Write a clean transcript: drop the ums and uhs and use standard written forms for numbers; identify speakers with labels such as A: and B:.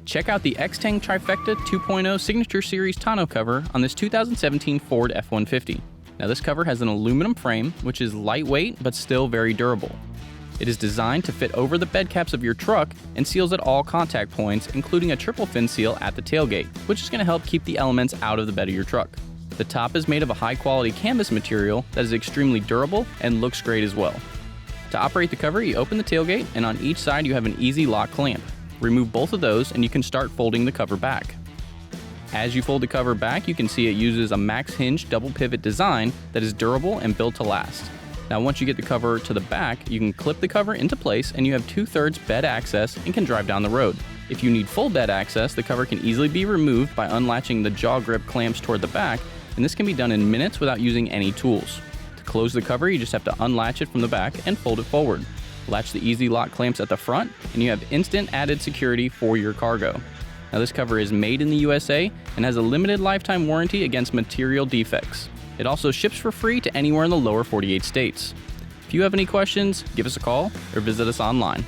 A: Check out the Extang Trifecta 2.0 Signature Series tonneau cover on this 2017 Ford F-150. Now this cover has an aluminum frame, which is lightweight but still very durable. It is designed to fit over the bed caps of your truck and seals at all contact points, including a triple fin seal at the tailgate, which is going to help keep the elements out of the bed of your truck. The top is made of a high-quality canvas material that is extremely durable and looks great as well. To operate the cover, you open the tailgate, and on each side you have an easy lock clamp. Remove both of those and you can start folding the cover back. As you fold the cover back, you can see it uses a MaxHinge double pivot design that is durable and built to last. Now once you get the cover to the back, you can clip the cover into place and you have 2/3 bed access and can drive down the road. If you need full bed access, the cover can easily be removed by unlatching the jaw grip clamps toward the back, and this can be done in minutes without using any tools. To close the cover, you just have to unlatch it from the back and fold it forward. Latch the easy lock clamps at the front, and you have instant added security for your cargo. Now this cover is made in the USA and has a limited lifetime warranty against material defects. It also ships for free to anywhere in the lower 48 states. If you have any questions, give us a call or visit us online.